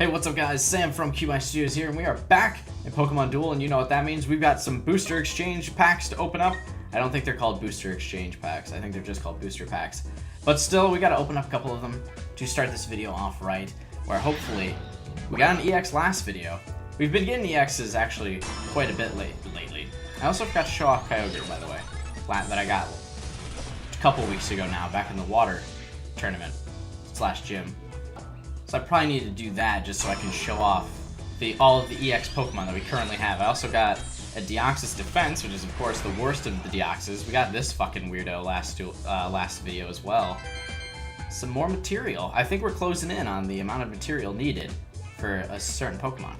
Hey, what's up guys? Sam from QI Studios here, and we are back in Pokemon Duel, and you know what that means. We've got some booster exchange packs to open up. I don't think they're called booster exchange packs. I think they're just called booster packs. But still, we gotta open up a couple of them to start this video off right, where hopefully we got an EX last video. We've been getting EXs actually quite a bit lately. I also forgot to show off Kyogre, by the way, that I got a couple weeks ago now, back in the water tournament / gym. So I probably need to do that just so I can show off all of the EX Pokemon that we currently have. I also got a Deoxys Defense, which is of course the worst of the Deoxys. We got this fucking weirdo last video as well. Some more material. I think we're closing in on the amount of material needed for a certain Pokemon.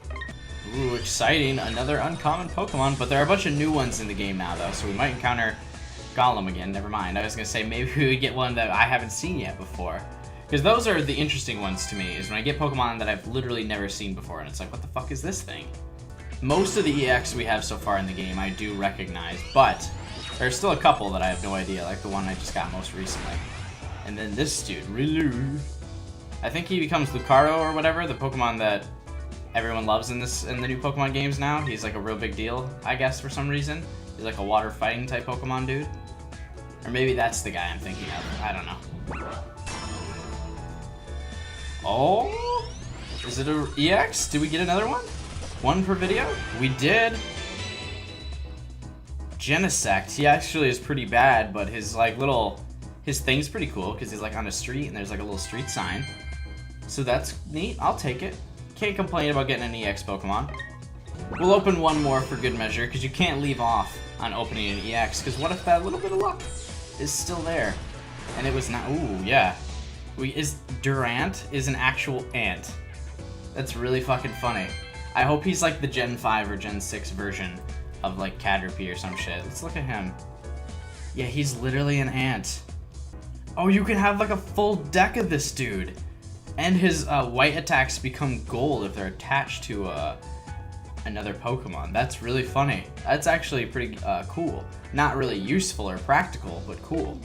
Ooh, exciting. Another uncommon Pokemon, but there are a bunch of new ones in the game now though, so we might encounter Golem again. Never mind. I was gonna say maybe we would get one that I haven't seen yet before. Because those are the interesting ones to me, is when I get Pokemon that I've literally never seen before, and it's like, what the fuck is this thing? Most of the EX we have so far in the game I do recognize, but there's still a couple that I have no idea, like the one I just got most recently. And then this dude, Riolu. I think he becomes Lucario or whatever, the Pokemon that everyone loves in the new Pokemon games now. He's like a real big deal, I guess, for some reason. He's like a water fighting type Pokemon dude. Or maybe that's the guy I'm thinking of. I don't know. Oh, is it a EX? Did we get another one? One per video? We did. Genesect. He actually is pretty bad, but his his thing's pretty cool because he's like on a street and there's like a little street sign. So that's neat. I'll take it. Can't complain about getting an EX Pokemon. We'll open one more for good measure because you can't leave off on opening an EX, because what if that little bit of luck is still there and it was not? Ooh, yeah. Durant is an actual ant. That's really fucking funny. I hope he's like the Gen 5 or Gen 6 version of like Caterpie or some shit. Let's look at him. Yeah, he's literally an ant. Oh, you can have like a full deck of this dude. And his white attacks become gold if they're attached to another Pokemon. That's really funny. That's actually pretty cool. Not really useful or practical, but cool.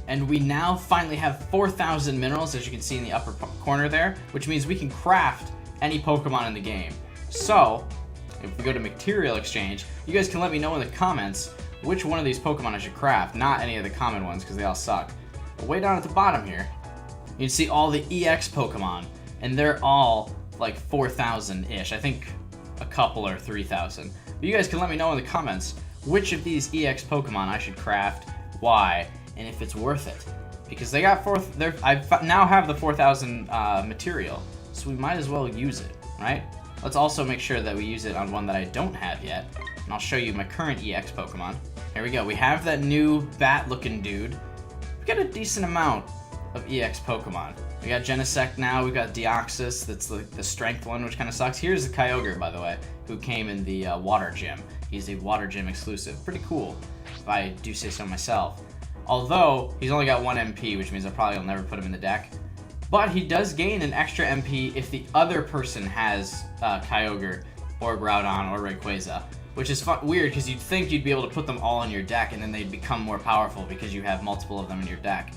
And we now finally have 4,000 minerals, as you can see in the upper corner there, which means we can craft any Pokemon in the game. So, if we go to Material Exchange, you guys can let me know in the comments which one of these Pokemon I should craft, not any of the common ones, because they all suck. But way down at the bottom here, you can see all the EX Pokemon, and they're all like 4,000-ish. I think a couple are 3,000. But you guys can let me know in the comments which of these EX Pokemon I should craft, why, and if it's worth it, because they got I now have the 4,000 material, so we might as well use it, right? Let's also make sure that we use it on one that I don't have yet, and I'll show you my current EX Pokemon. Here we go. We have that new bat-looking dude. We got a decent amount of EX Pokemon. We got Genesect now. We got Deoxys. That's the strength one, which kind of sucks. Here's the Kyogre, by the way, who came in the water gym. He's a water gym exclusive. Pretty cool, if I do say so myself. Although, he's only got 1 MP, which means I probably will never put him in the deck. But he does gain an extra MP if the other person has Kyogre, or Groudon, or Rayquaza. Which is weird, because you'd think you'd be able to put them all in your deck, and then they'd become more powerful because you have multiple of them in your deck.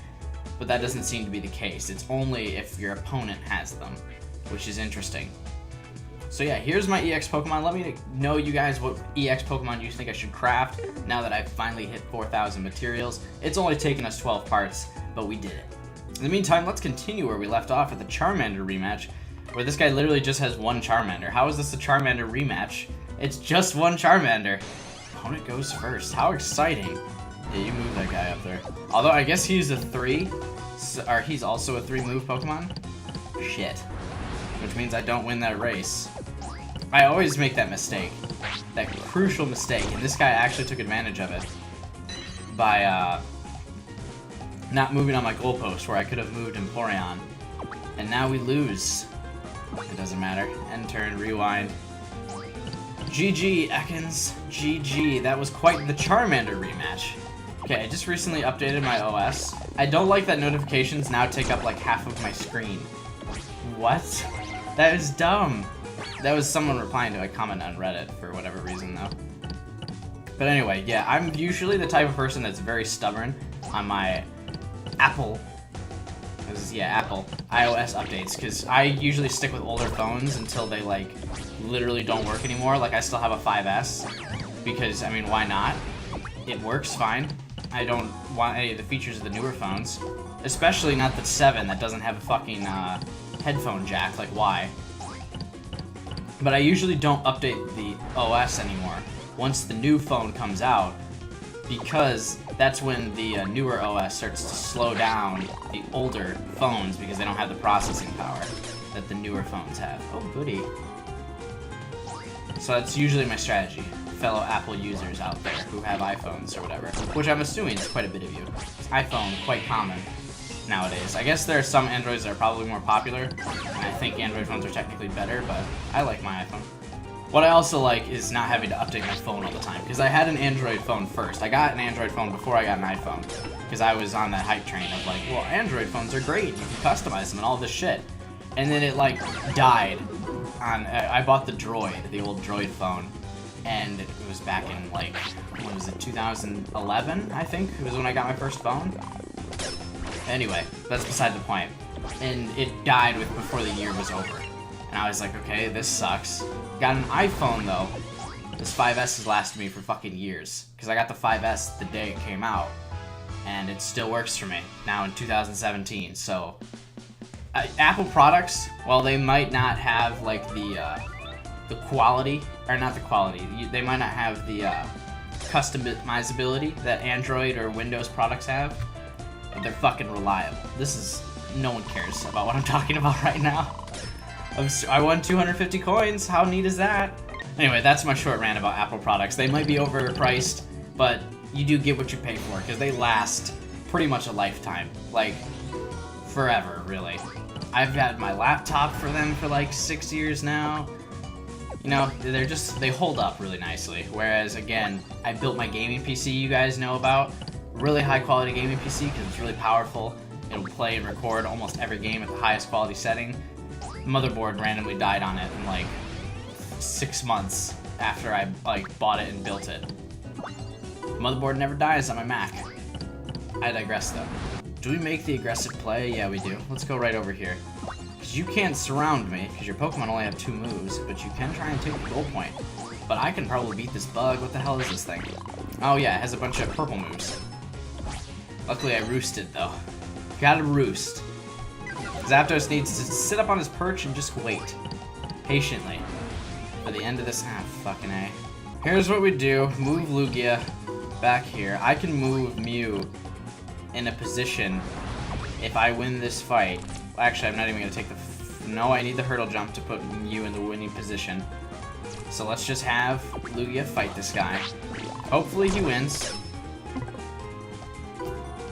But that doesn't seem to be the case. It's only if your opponent has them, which is interesting. So yeah, here's my EX Pokemon. Let me know, you guys, what EX Pokemon you think I should craft now that I've finally hit 4,000 materials. It's only taken us 12 parts, but we did it. In the meantime, let's continue where we left off at the Charmander rematch, where this guy literally just has one Charmander. How is this a Charmander rematch? It's just one Charmander. Opponent goes first. How exciting. Yeah, you move that guy up there. Although I guess he's a 3, or he's also a 3-move Pokemon. Shit. Which means I don't win that race. I always make that mistake. That crucial mistake, and this guy actually took advantage of it by not moving on my goalpost where I could have moved Empoleon. And now we lose. It doesn't matter. End turn, rewind. GG, Ekans. GG. That was quite the Charmander rematch. Okay, I just recently updated my OS. I don't like that notifications now take up like half of my screen. What? That is dumb. That was someone replying to a comment on Reddit for whatever reason, though. But anyway, yeah, I'm usually the type of person that's very stubborn on my Apple This is, yeah, Apple iOS updates, because I usually stick with older phones until they, like, literally don't work anymore. Like, I still have a 5S, because, I mean, why not? It works fine. I don't want any of the features of the newer phones, especially not the 7 that doesn't have a fucking headphone jack. Like, why? But I usually don't update the OS anymore once the new phone comes out, because that's when the newer OS starts to slow down the older phones because they don't have the processing power that the newer phones have. Oh, goody. So that's usually my strategy. Fellow Apple users out there who have iPhones or whatever, which I'm assuming is quite a bit of you. iPhone, quite common nowadays. I guess there are some Androids that are probably more popular, and I think Android phones are technically better, but I like my iPhone. What I also like is not having to update my phone all the time, because I had an Android phone first. I got an Android phone before I got an iPhone, because I was on that hype train of like, well, Android phones are great, you can customize them and all this shit. And then it like died on, I bought the Droid, the old Droid phone, and it was back in like, what was it, 2011, I think, was when I got my first phone. Anyway, that's beside the point. And it died before the year was over. And I was like, okay, this sucks. Got an iPhone, though. This 5S has lasted me for fucking years. Because I got the 5S the day it came out. And it still works for me, now in 2017. So, Apple products, while they might not have, like, the quality, or not the quality, they might not have the customizability that Android or Windows products have, but they're fucking reliable. This is, no one cares about what I'm talking about right now. I won 250 coins, how neat is that? Anyway, that's my short rant about Apple products. They might be overpriced, but you do get what you pay for, because they last pretty much a lifetime. Like, forever, really. I've had my laptop for them for like 6 years now. You know, they hold up really nicely. Whereas, again, I built my gaming PC you guys know about. Really high quality gaming PC, because it's really powerful. It'll play and record almost every game at the highest quality setting. Motherboard randomly died on it in like 6 months after I like bought it and built it. Motherboard never dies on my Mac. I digress though. Do we make the aggressive play? Yeah, we do. Let's go right over here. Because you can't surround me, because your Pokemon only have 2 moves, but you can try and take the goal point. But I can probably beat this bug. What the hell is this thing? Oh yeah, it has a bunch of purple moves. Luckily I roosted though. Gotta roost. Zapdos needs to sit up on his perch and just wait. Patiently. For the end of this... Ah, fucking A. Here's what we do. Move Lugia back here. I can move Mew in a position if I win this fight. Actually, I'm not even going to take the... No, I need the hurdle jump to put Mew in the winning position. So let's just have Lugia fight this guy. Hopefully he wins.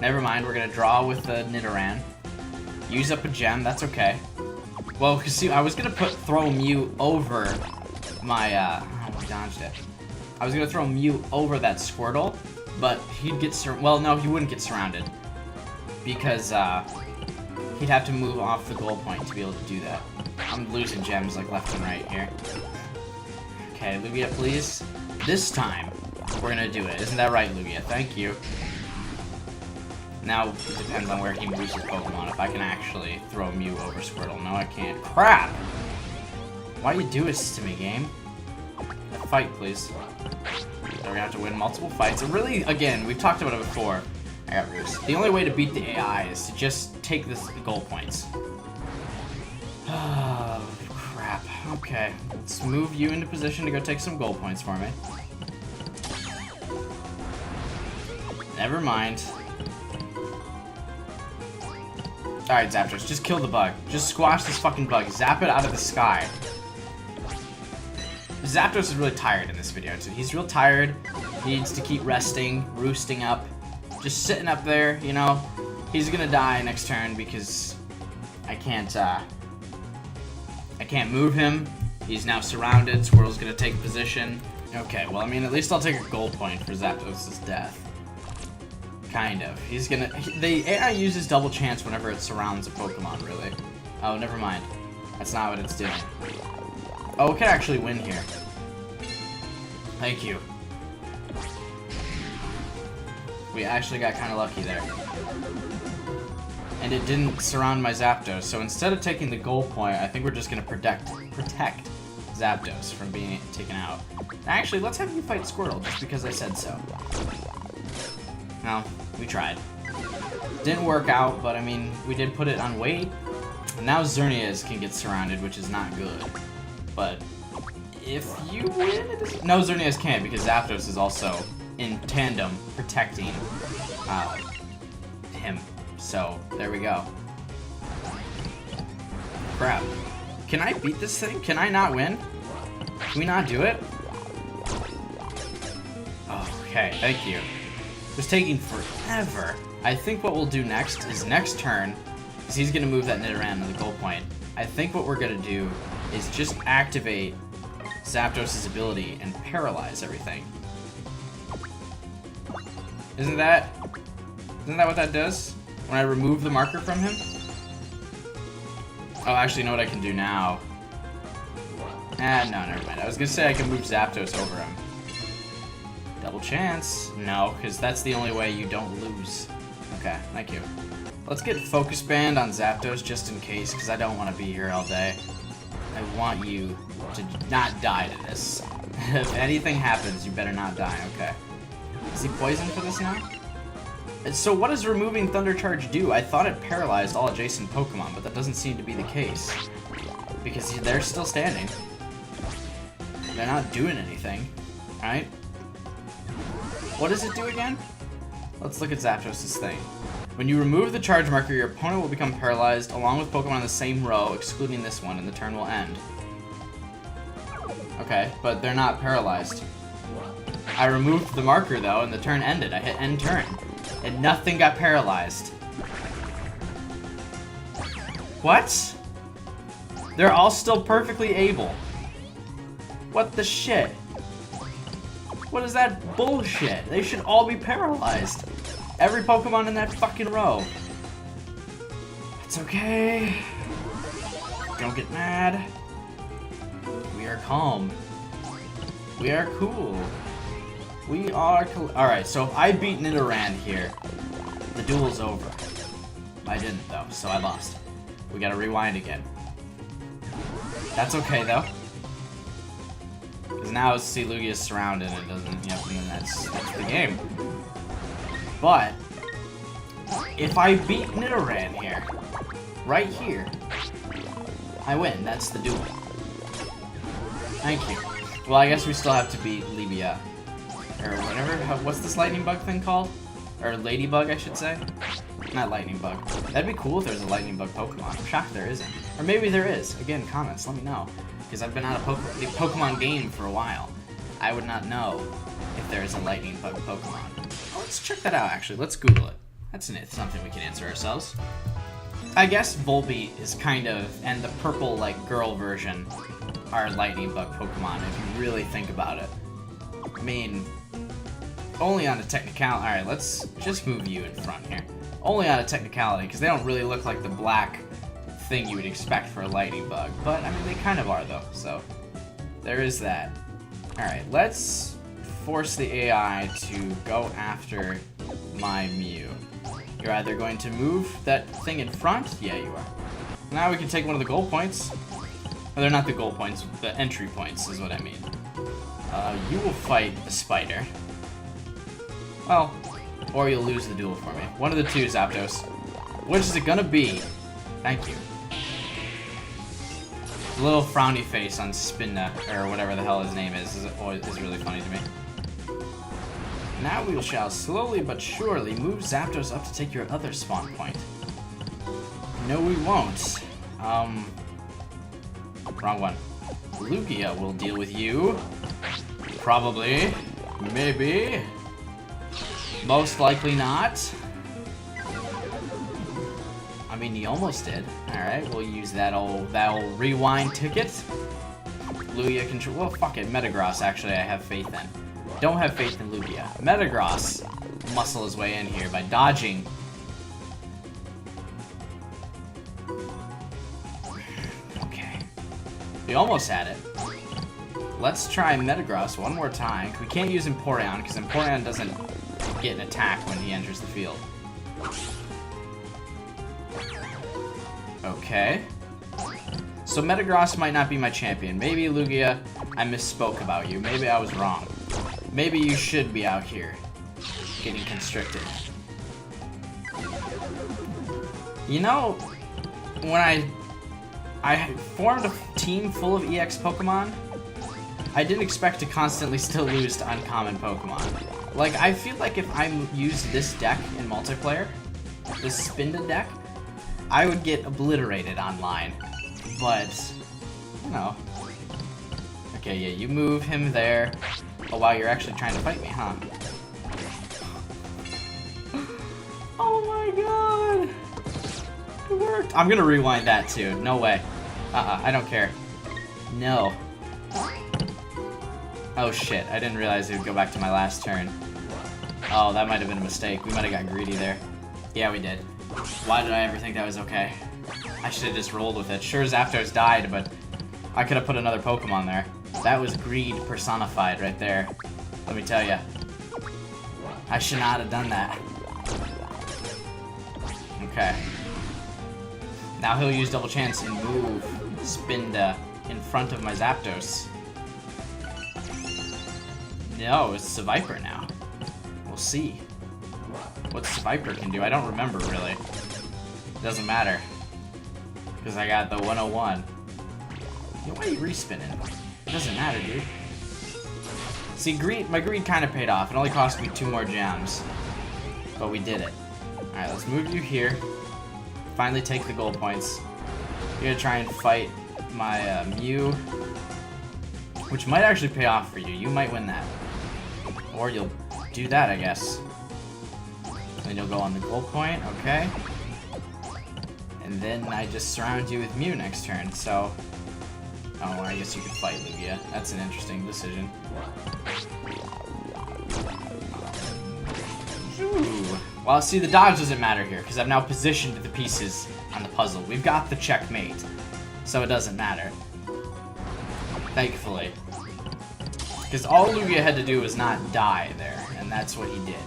Never mind, we're going to draw with the Nidoran. Use up a gem, that's okay. Well, cause see, I was gonna throw Mew over my, oh, I dodged it. I was gonna throw Mew over that Squirtle, but he'd get well, no, he wouldn't get surrounded. Because, he'd have to move off the goal point to be able to do that. I'm losing gems, like, left and right here. Okay, Lugia, please. This time, we're gonna do it. Isn't that right, Lugia? Thank you. Now, it depends on where he moves his Pokemon, if I can actually throw Mew over Squirtle. No, I can't. Crap! Why you do this to me, game? A fight, please. We're gonna have to win multiple fights. And really, again, we've talked about it before. I got Roost. The only way to beat the AI is to just take the goal points. Oh, crap. Okay, let's move you into position to go take some goal points for me. Never mind. Alright, Zapdos, just kill the bug. Just squash this fucking bug. Zap it out of the sky. Zapdos is really tired in this video, too. He's real tired. He needs to keep resting, roosting up. Just sitting up there, you know. He's gonna die next turn because I can't move him. He's now surrounded. Squirrel's gonna take position. Okay, well, I mean, at least I'll take a goal point for Zapdos' death. Kind of. He's gonna... The AI uses double chance whenever it surrounds a Pokemon, really. Oh, never mind. That's not what it's doing. Oh, it can actually win here. Thank you. We actually got kind of lucky there. and it didn't surround my Zapdos. So instead of taking the goal point, I think we're just gonna protect Zapdos from being taken out. Actually, let's have you fight Squirtle, just because I said so. No, we tried. Didn't work out, but I mean, we did put it on wait. And now Xerneas can get surrounded, which is not good. But if you win, no, Xerneas can't, because Zapdos is also in tandem protecting him. So there we go. Crap. Can I beat this thing? Can I not win? Can we not do it? Okay, thank you. It was taking forever. I think what we'll do next is next turn, because he's going to move that Nidoran to the goal point. I think what we're going to do is just activate Zapdos' ability and paralyze everything. Isn't that what that does? When I remove the marker from him? Oh, actually, you know what I can do now? No, never mind. I was gonna say I can move Zapdos over him. Double chance. No, because that's the only way you don't lose. Okay, thank you. Let's get Focus Band on Zapdos just in case, because I don't want to be here all day. I want you to not die to this. If anything happens, you better not die, okay. Is he poisoned for this now? So what does removing Thunder Charge do? I thought it paralyzed all adjacent Pokemon, but that doesn't seem to be the case. Because they're still standing. They're not doing anything, right? What does it do again? Let's look at Zapdos' thing. When you remove the charge marker, your opponent will become paralyzed along with Pokemon in the same row, excluding this one, and the turn will end. Okay, but they're not paralyzed. I removed the marker though, and the turn ended. I hit end turn, and nothing got paralyzed. What? They're all still perfectly able. What the shit? What is that bullshit? They should all be paralyzed. Every Pokemon in that fucking row. It's okay. Don't get mad. We are calm. We are cool. We are cool. Alright, so if I beat Nidoran here, the duel's over. I didn't though, so I lost. We gotta rewind again. That's okay though. Because now Lugia is surrounded and it doesn't, yep, and that's the game. But, if I beat Nidoran here, right here, I win. That's the duel. Thank you. Well, I guess we still have to beat Libya. Or whatever. What's this lightning bug thing called? Or ladybug, I should say. Not lightning bug. That'd be cool if there was a lightning bug Pokemon. I'm shocked there isn't. Or maybe there is. Again, comments, let me know. Because I've been out of the Pokemon game for a while. I would not know if there is a lightning bug Pokemon. Oh, let's check that out, actually. Let's Google it. That's something we can answer ourselves. I guess Volbeat is kind of, and the purple, like, girl version are lightning bug Pokemon, if you really think about it. I mean, only on a technicality. Alright, let's just move you in front here. Only on a technicality, because they don't really look like the black thing you would expect for a lightning bug. But, I mean, they kind of are, though, so there is that. Alright, let's force the AI to go after my Mew. You're either going to move that thing in front. Yeah, you are. Now we can take one of the goal points. Well, they're not the goal points, the entry points is what I mean. You will fight the spider. Well, or you'll lose the duel for me. One of the two, Zapdos. Which is it gonna be? Thank you. The little frowny face on Spinda, or whatever the hell his name is really funny to me. Now we shall slowly but surely move Zapdos up to take your other spawn point. No, we won't. Wrong one. Lugia will deal with you. Probably. Maybe. Most likely not. I mean, he almost did. Alright, we'll use that old rewind ticket. Lugia control. Well, fuck it. Metagross, actually, I have faith in. Don't have faith in Lugia. Metagross muscle his way in here by dodging. Okay. We almost had it. Let's try Metagross one more time. We can't use Empoleon, because Empoleon doesn't get an attack when he enters the field. Okay. So Metagross might not be my champion. Maybe, Lugia, I misspoke about you. Maybe I was wrong. Maybe you should be out here getting constricted. You know, when I formed a team full of EX Pokemon, I didn't expect to constantly still lose to uncommon Pokemon. Like, I feel like if I used this deck in multiplayer, this Spinda deck, I would get obliterated online. But, you know. Okay, yeah, you move him there. Oh, wow, you're actually trying to fight me, huh? Oh my god! It worked! I'm gonna rewind that too. No way. I don't care. No. Oh shit, I didn't realize it would go back to my last turn. Oh, that might have been a mistake. We might have got greedy there. Yeah, we did. Why did I ever think that was okay? I should have just rolled with it. Sure, Zapdos died, but I could have put another Pokemon there. That was greed personified right there. Let me tell you. I should not have done that. Okay. Now he'll use Double Chance and move Spinda in front of my Zapdos. No, it's the Viper now. We'll see what the Viper can do. I don't remember, really. Doesn't matter. Because I got the 101. You know, why are you respinning? It doesn't matter, dude. See, my greed kind of paid off. It only cost me 2 more gems. But we did it. Alright, let's move you here. Finally take the gold points. You're gonna try and fight my Mew. Which might actually pay off for you. You might win that. Or you'll do that, I guess. Then you'll go on the gold point, okay. And then I just surround you with Mew next turn, so... Oh, I guess you could fight Lugia. That's an interesting decision. Ooh. Well, see, the dodge doesn't matter here, because I've now positioned the pieces on the puzzle. We've got the checkmate, so it doesn't matter. Thankfully. Because all Lugia had to do was not die there, and that's what he did.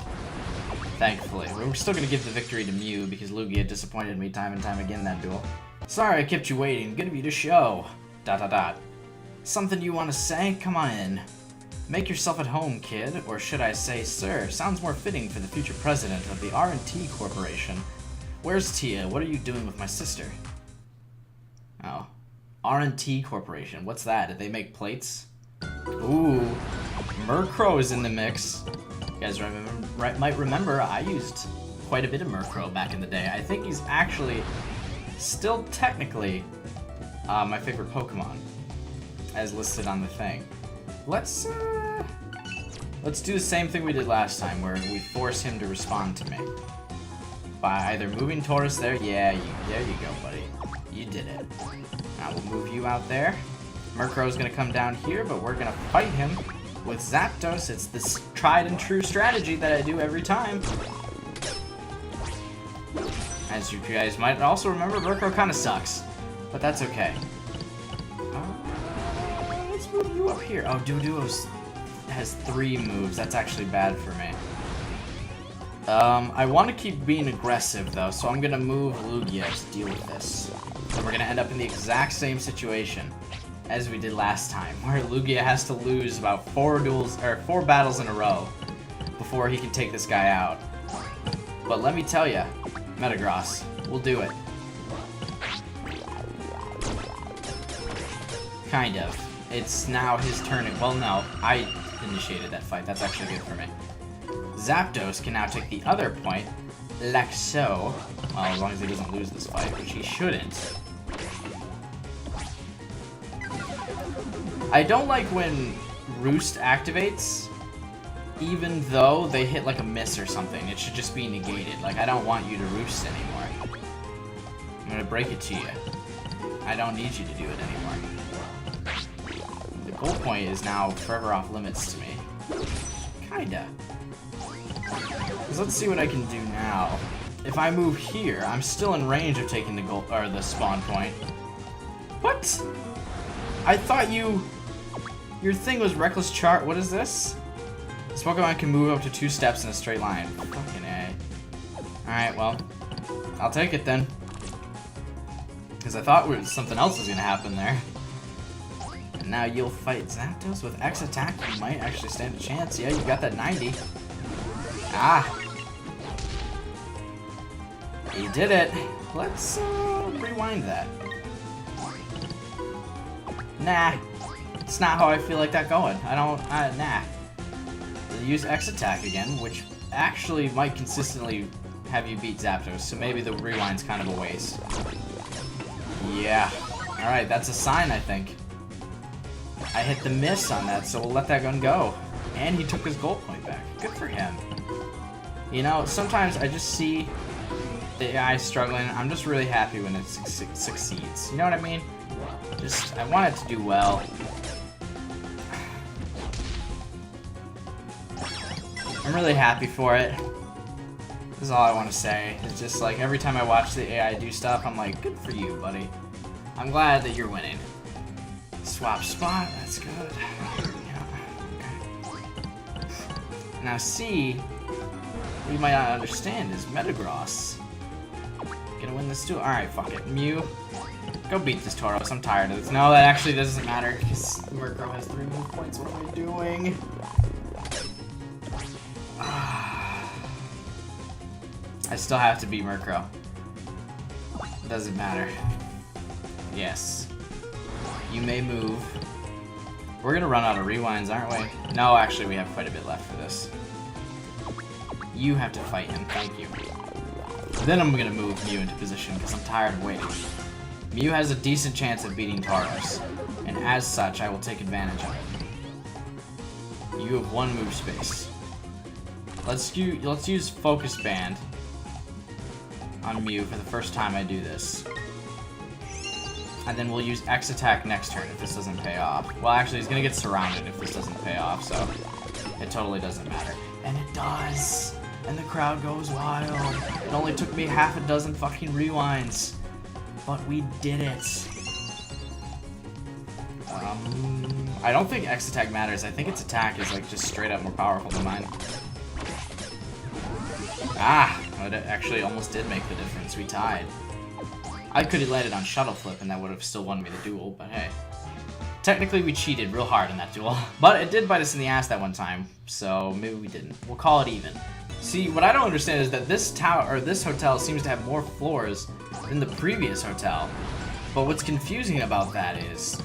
Thankfully. We're still going to give the victory to Mew, because Lugia disappointed me time and time again in that duel. Sorry I kept you waiting. Good of you to show. ... Something you want to say? Come on in. Make yourself at home, kid. Or should I say, sir? Sounds more fitting for the future president of the R&T Corporation. Where's Tia? What are you doing with my sister? Oh. R&T Corporation. What's that? Did they make plates? Ooh. Murkrow is in the mix. You guys might remember I used quite a bit of Murkrow back in the day. I think he's actually still technically my favorite Pokemon, as listed on the thing. Let's do the same thing we did last time, where we force him to respond to me. By either moving Taurus there, there you go, buddy. You did it. Now we'll move you out there. Murkrow's gonna come down here, but we're gonna fight him with Zapdos. It's this tried and true strategy that I do every time. As you guys might also remember, Murkrow kinda sucks. But that's okay. Let's move you up here. Oh, Doduo has 3 moves. That's actually bad for me. I want to keep being aggressive, though, so I'm going to move Lugia to deal with this. And we're going to end up in the exact same situation as we did last time, where Lugia has to lose about 4 battles in a row before he can take this guy out. But let me tell you, Metagross, we'll do it. Kind of. It's now his turn. Well, no, I initiated that fight. That's actually good for me. Zapdos can now take the other point, like so. Well, as long as he doesn't lose this fight, which he shouldn't. I don't like when Roost activates, even though they hit like a miss or something. It should just be negated. Like, I don't want you to Roost anymore. I'm gonna break it to you. I don't need you to do it anymore. The goal point is now forever off limits to me. Kinda. Because let's see what I can do now. If I move here, I'm still in range of taking the goal or the spawn point. What? I thought your thing was Reckless Chart. What is this? This Pokemon can move up to 2 steps in a straight line. Fucking A. Alright, well, I'll take it then. Because I thought something else was going to happen there. And now you'll fight Zapdos with X attack. You might actually stand a chance. Yeah, you got that 90. Ah. You did it. Let's rewind that. Nah. It's not how I feel like that going. I don't, nah. Use X attack again, which actually might consistently have you beat Zapdos, so maybe the rewind's kind of a waste. Yeah. Alright, that's a sign, I think. I hit the miss on that, so we'll let that gun go. And he took his gold point back. Good for him. You know, sometimes I just see the AI struggling. I'm just really happy when it succeeds. You know what I mean? Just, I want it to do well. I'm really happy for it. This is all I want to say. It's just like every time I watch the AI do stuff, I'm like, good for you, buddy. I'm glad that you're winning. Swap spot, that's good. Yeah, okay. Now C, we might not understand is Metagross. Gonna win this too? Alright, fuck it. Mew, go beat this Tauros. I'm tired of this. No, that actually doesn't matter because Murkrow has 3 move points. What am I doing? I still have to beat Murkrow. Doesn't matter. Yes. You may move. We're gonna run out of rewinds, aren't we? No, actually, we have quite a bit left for this. You have to fight him. Thank you. Then I'm gonna move Mew into position because I'm tired of waiting. Mew has a decent chance of beating Tauros, and as such, I will take advantage of it. You have 1 move space. Let's use Focus Band on Mew for the first time I do this. And then we'll use X attack next turn if this doesn't pay off. Well, actually, he's gonna get surrounded if this doesn't pay off, so it totally doesn't matter. And it does! And the crowd goes wild. It only took me half a dozen fucking rewinds. But we did it. I don't think X attack matters. I think its attack is like just straight up more powerful than mine. Ah! It actually almost did make the difference. We tied. I could have landed on Shuttle Flip and that would have still won me the duel, but hey. Technically, we cheated real hard in that duel. But it did bite us in the ass that one time, so maybe we didn't. We'll call it even. See, what I don't understand is that this hotel seems to have more floors than the previous hotel. But what's confusing about that is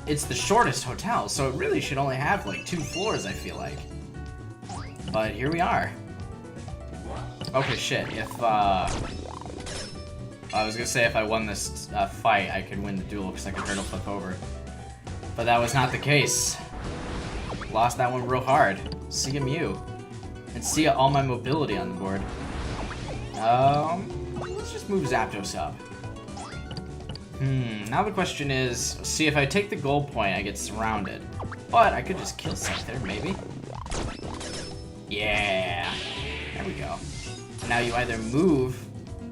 it's the shortest hotel, so it really should only have like 2 floors, I feel like. But here we are. Okay, shit. If, I was gonna say if I won this fight, I could win the duel because I could hurdle flip over. But that was not the case. Lost that one real hard. See ya Mew. And see ya all my mobility on the board. Let's just move Zapdos up. Now the question is, see if I take the gold point, I get surrounded. But I could just kill Scyther, maybe. Yeah. There we go. Now you either move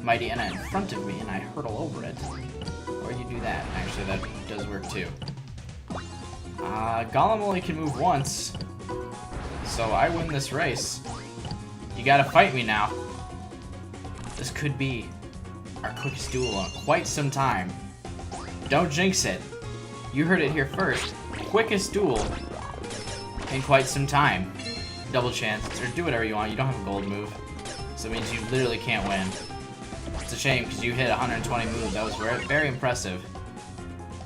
Mighty Enna in front of me and I hurdle over it, or you do that. Actually, that does work too. Golem only can move once, so I win this race. You gotta fight me now. This could be our quickest duel in quite some time. Don't jinx it. You heard it here first. Quickest duel in quite some time. Double chance, or do whatever you want. You don't have a gold move, so it means you literally can't win. It's a shame because you hit 120 moves. That was very impressive.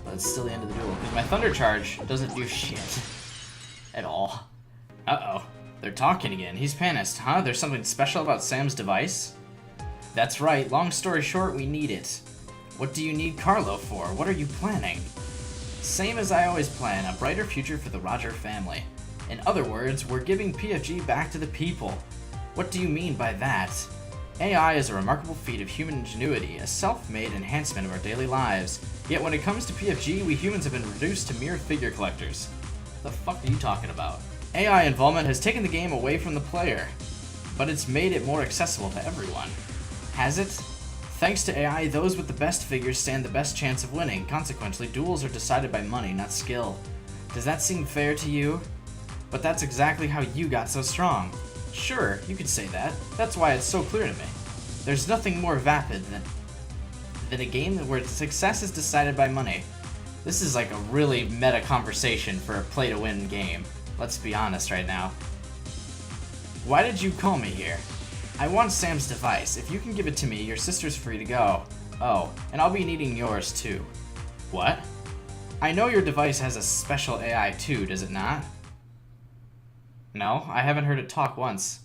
But it's still the end of the duel because my Thunder Charge doesn't do shit at all. Uh-oh. They're talking again. He's panicked, huh? There's something special about Sam's device? That's right. Long story short, we need it. What do you need Carlo for? What are you planning? Same as I always plan. A brighter future for the Roger family. In other words, we're giving PFG back to the people. What do you mean by that? AI is a remarkable feat of human ingenuity, a self-made enhancement of our daily lives. Yet when it comes to PFG, we humans have been reduced to mere figure collectors. The fuck are you talking about? AI involvement has taken the game away from the player, but it's made it more accessible to everyone. Has it? Thanks to AI, those with the best figures stand the best chance of winning. Consequently, duels are decided by money, not skill. Does that seem fair to you? But that's exactly how you got so strong. Sure, you could say that. That's why it's so clear to me. There's nothing more vapid than a game where success is decided by money. This is like a really meta conversation for a play-to-win game. Let's be honest right now. Why did you call me here? I want Sam's device. If you can give it to me, your sister's free to go. Oh, and I'll be needing yours too. What? I know your device has a special AI too, does it not? No, I haven't heard it talk once.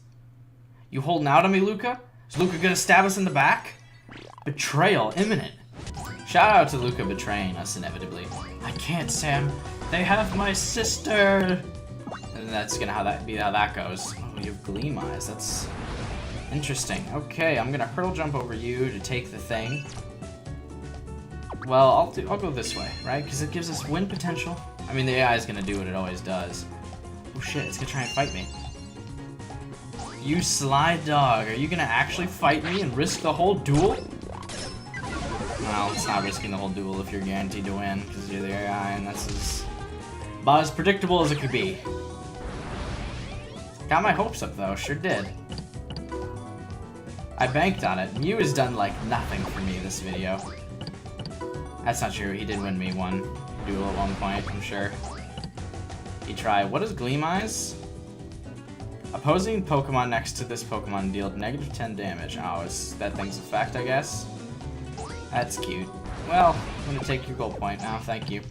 You holding out on me, Luca? Is Luca gonna stab us in the back? Betrayal imminent. Shout out to Luca betraying us inevitably. I can't, Sam. They have my sister. And that's gonna be how that goes. Oh, you have gleam eyes. That's interesting. Okay, I'm gonna hurdle jump over you to take the thing. Well, I'll go this way, right? Because it gives us win potential. I mean, the AI is gonna do what it always does. Oh shit, it's gonna try and fight me. You sly dog, are you gonna actually fight me and risk the whole duel? Well, it's not risking the whole duel if you're guaranteed to win, because you're the AI, and that's about as predictable as it could be. Got my hopes up though, sure did. I banked on it. Mew has done like nothing for me this video. That's not true, he did win me one duel at one point, I'm sure. He tried. What is Gleam Eyes? Opposing Pokemon next to this Pokemon dealt negative 10 damage. Oh, it's that thing's effect, I guess? That's cute. Well, I'm gonna take your gold point now, thank you.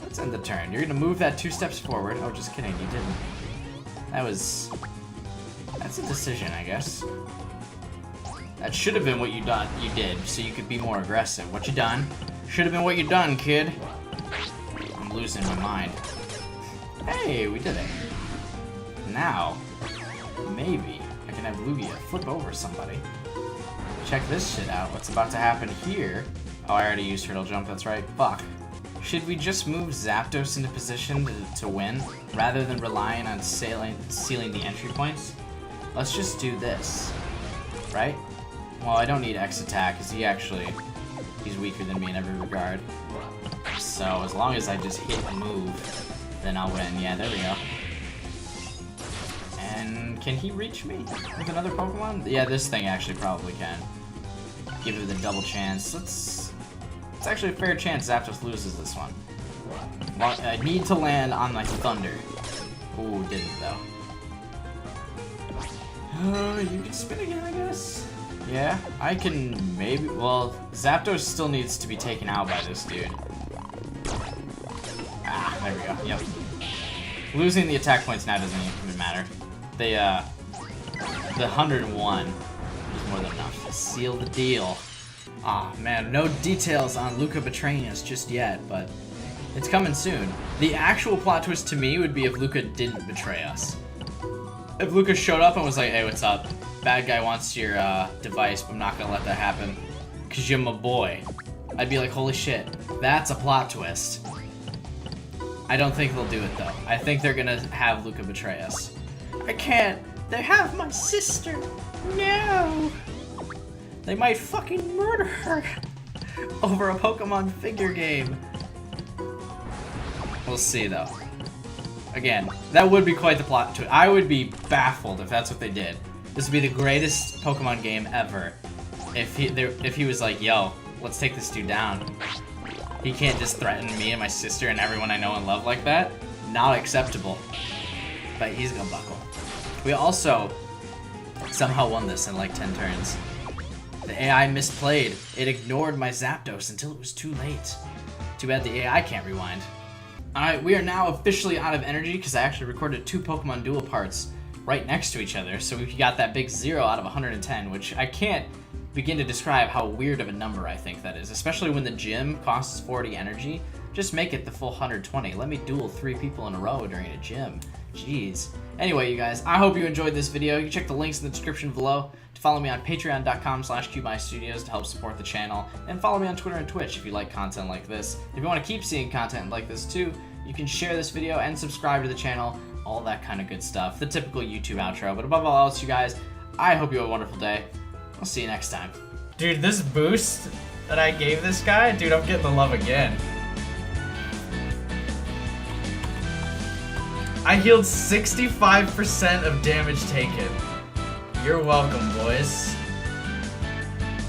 Let's end the turn. You're gonna move that 2 steps forward. Oh, just kidding, you didn't. That's a decision, I guess. That should have been what you did, so you could be more aggressive. What you done? Should have been what you done, kid. I'm losing my mind. Hey, we did it. Now, maybe I can have Lugia flip over somebody. Check this shit out. What's about to happen here? Oh, I already used Hurdle Jump, that's right. Fuck. Should we just move Zapdos into position to win, rather than relying on sealing the entry points? Let's just do this, right? Well, I don't need X attack, because he's weaker than me in every regard. So, as long as I just hit a move, then I'll win. Yeah, there we go. And can he reach me with another Pokemon? Yeah, this thing actually probably can. Give it the double chance. It's actually a fair chance Zapdos loses this one. Well, I need to land on like Thunder. Ooh, didn't though. You can spin again, I guess. Yeah, I can maybe. Well, Zapdos still needs to be taken out by this dude. Ah, there we go. Yep. Losing the attack points now doesn't even matter. The 101 is more than enough to seal the deal. Aw, man, no details on Luca betraying us just yet, but it's coming soon. The actual plot twist to me would be if Luca didn't betray us. If Luca showed up and was like, hey, what's up? Bad guy wants your device, but I'm not gonna let that happen, because you're my boy. I'd be like, holy shit, that's a plot twist. I don't think they'll do it, though. I think they're gonna have Luca betray us. I can't. They have my sister. No. They might fucking murder her over a Pokemon figure game. We'll see, though. Again, that would be quite the plot to it. I would be baffled if that's what they did. This would be the greatest Pokemon game ever if he was like, yo, let's take this dude down. He can't just threaten me and my sister and everyone I know and love like that. Not acceptable. But he's gonna buckle. We also somehow won this in like 10 turns. The AI misplayed. It ignored my Zapdos until it was too late. Too bad the AI can't rewind. Alright, we are now officially out of energy because I actually recorded 2 Pokemon Duel parts right next to each other. So we got that big 0 out of 110, which I can't begin to describe how weird of a number I think that is, especially when the gym costs 40 energy. Just make it the full 120. Let me duel 3 people in a row during a gym. Jeez. Anyway, you guys, I hope you enjoyed this video. You can check the links in the description below to follow me on patreon.com/CubeEyeStudios to help support the channel, and follow me on Twitter and Twitch if you like content like this. If you want to keep seeing content like this too, you can share this video and subscribe to the channel, all that kind of good stuff. The typical YouTube outro, but above all else, you guys, I hope you have a wonderful day. I'll see you next time. Dude, this boost that I gave this guy, dude, I'm getting the love again. I healed 65% of damage taken. You're welcome, boys.